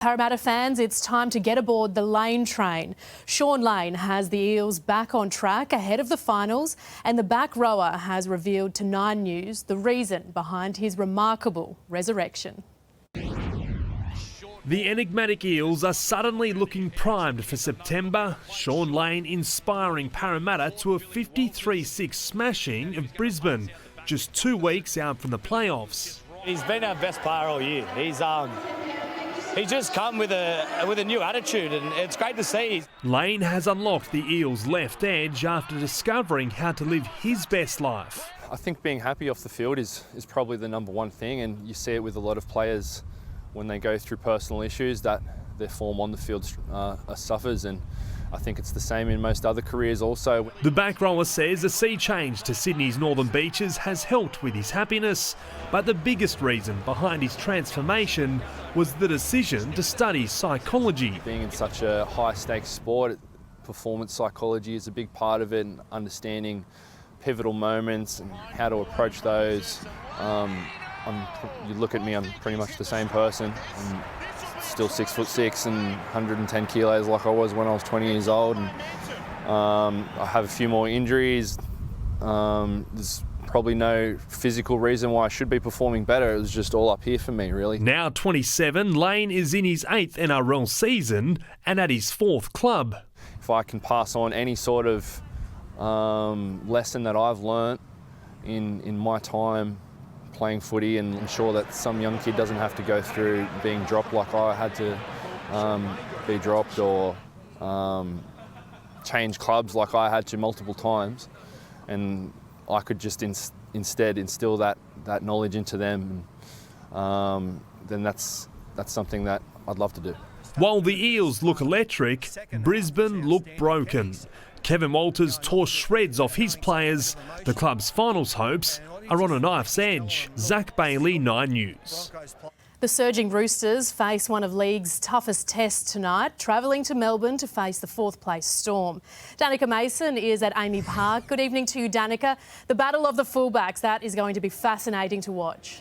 Parramatta fans, it's time to get aboard the Lane train. Shaun Lane has the Eels back on track ahead of the finals, and the back rower has revealed to 9 News the reason behind his remarkable resurrection. The enigmatic Eels are suddenly looking primed for September. Shaun Lane inspiring Parramatta to a 53-6 smashing of Brisbane, just 2 weeks out from the playoffs. He's been our best player all year. He's just come with a new attitude, and it's great to see. Lane has unlocked the Eels' left edge after discovering how to live his best life. I think being happy off the field is probably the number one thing, and you see it with a lot of players when they go through personal issues that their form on the field suffers, and I think it's the same in most other careers also. The back rower says a sea change to Sydney's northern beaches has helped with his happiness, but the biggest reason behind his transformation was the decision to study psychology. Being in such a high-stakes sport, performance psychology is a big part of it, and understanding pivotal moments and how to approach those. You look at me, I'm pretty much the same person. I'm still 6'6" and 110 kilos like I was when I was 20 years old. And I have a few more injuries. There's probably no physical reason why I should be performing better. It was just all up here for me, really. Now 27, Lane is in his 8th NRL season and at his 4th club. If I can pass on any sort of lesson that I've learnt in my time playing footy and ensure that some young kid doesn't have to go through being dropped like I had to be dropped, or change clubs like I had to multiple times, and I could just instead instill that knowledge into them, then that's something that I'd love to do. While the Eels look electric, Brisbane look broken. Kevin Walters tore shreds off his players. The club's finals hopes are on a knife's edge. Zach Bailey, 9 News. The surging Roosters face one of league's toughest tests tonight, travelling to Melbourne to face the 4th place Storm. Danica Mason is at Amy Park. Good evening to you, Danica. The battle of the fullbacks, that is going to be fascinating to watch.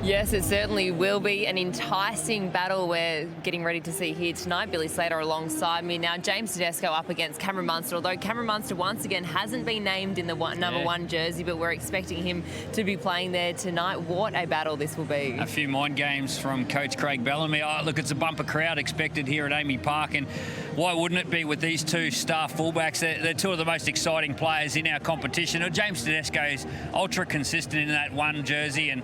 Yes, it certainly will be an enticing battle we're getting ready to see here tonight. Billy Slater alongside me now. James Tedesco up against Cameron Munster, although Cameron Munster once again hasn't been named in the number 1 jersey, but we're expecting him to be playing there tonight. What a battle this will be. A few mind games from Coach Craig Bellamy. Oh, look, it's a bumper crowd expected here at Amy Park, and why wouldn't it be with these 2 star fullbacks? They're 2 of the most exciting players in our competition. James Tedesco is ultra consistent in that 1 jersey and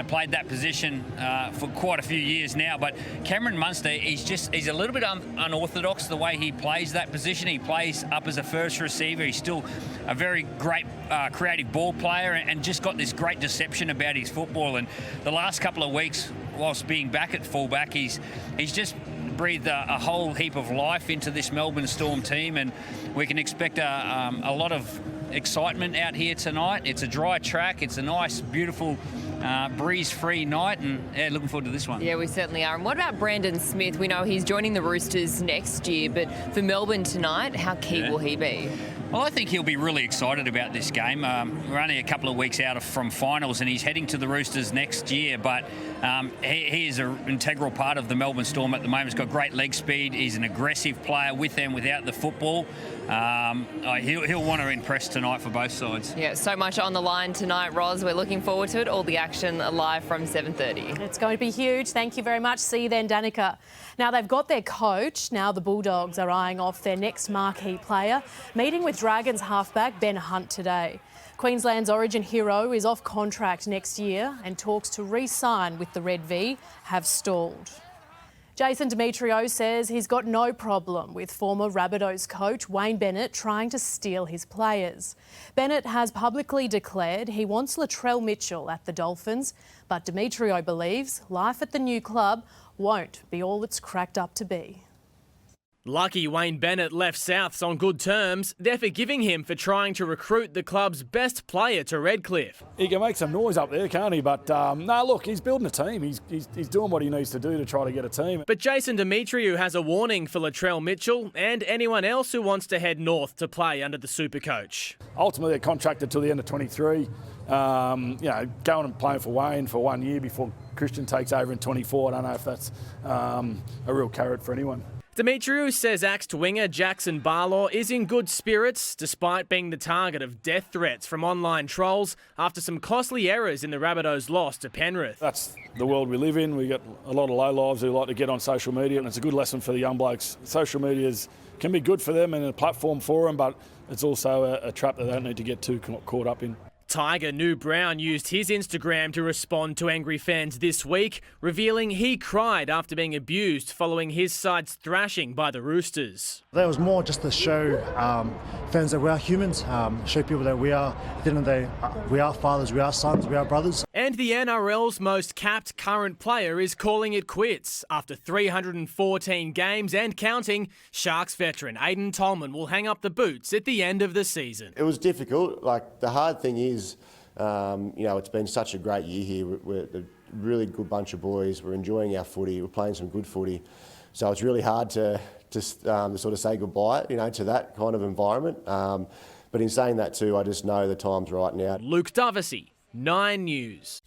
played that position for quite a few years now. But Cameron Munster, he's a little bit unorthodox the way he plays that position. He plays up as a first receiver. He's still a very great creative ball player, and just got this great deception about his football. And the last couple of weeks, whilst being back at fullback, he's just breathed a whole heap of life into this Melbourne Storm team, and we can expect a lot of excitement out here tonight. It's a dry track. It's a nice, beautiful, breeze-free night, and looking forward to this one. Yeah, we certainly are. And what about Brandon Smith? We know he's joining the Roosters next year, but for Melbourne tonight, how key will he be? Well, I think he'll be really excited about this game. We're only a couple of weeks out from finals, and he's heading to the Roosters next year, but he is an integral part of the Melbourne Storm at the moment. He's got great leg speed. He's an aggressive player with and without the football. He'll want to impress tonight for both sides. Yeah, so much on the line tonight, Roz. We're looking forward to it. All the action live from 7:30. It's going to be huge. Thank you very much. See you then, Danica. Now they've got their coach. Now the Bulldogs are eyeing off their next marquee player, meeting with Dragons halfback Ben Hunt today. Queensland's Origin hero is off contract next year, and talks to re-sign with the Red V have stalled. Jason Demetriou says he's got no problem with former Rabbitohs coach Wayne Bennett trying to steal his players. Bennett has publicly declared he wants Latrell Mitchell at the Dolphins, but Demetriou believes life at the new club won't be all it's cracked up to be. Lucky Wayne Bennett left Souths on good terms. They're forgiving him for trying to recruit the club's best player to Redcliffe. He can make some noise up there, can't he? But no, look, he's building a team. He's doing what he needs to do to try to get a team. But Jason Demetriou has a warning for Latrell Mitchell and anyone else who wants to head north to play under the Supercoach. Ultimately, they're contracted till the end of 23. Going and playing for Wayne for 1 year before Christian takes over in 24. I don't know if that's a real carrot for anyone. Demetriou says axed winger Jackson Barlaw is in good spirits despite being the target of death threats from online trolls after some costly errors in the Rabbitohs' loss to Penrith. That's the world we live in. We get a lot of low-lives who like to get on social media, and it's a good lesson for the young blokes. Social media can be good for them and a platform for them, but it's also a trap that they don't need to get too caught up in. Tiger New Brown used his Instagram to respond to angry fans this week, revealing he cried after being abused following his side's thrashing by the Roosters. That was more just to show fans that we are humans, show people that we are, at the end of the day, we are fathers, we are sons, we are brothers. And the NRL's most capped current player is calling it quits. After 314 games and counting, Sharks veteran Aiden Tolman will hang up the boots at the end of the season. It was difficult. Like, the hard thing is, it's been such a great year here. We're a really good bunch of boys. We're enjoying our footy. We're playing some good footy. So it's really hard to sort of say goodbye, to that kind of environment. But in saying that too, I just know the time's right now. Luke Dovesey, 9 News.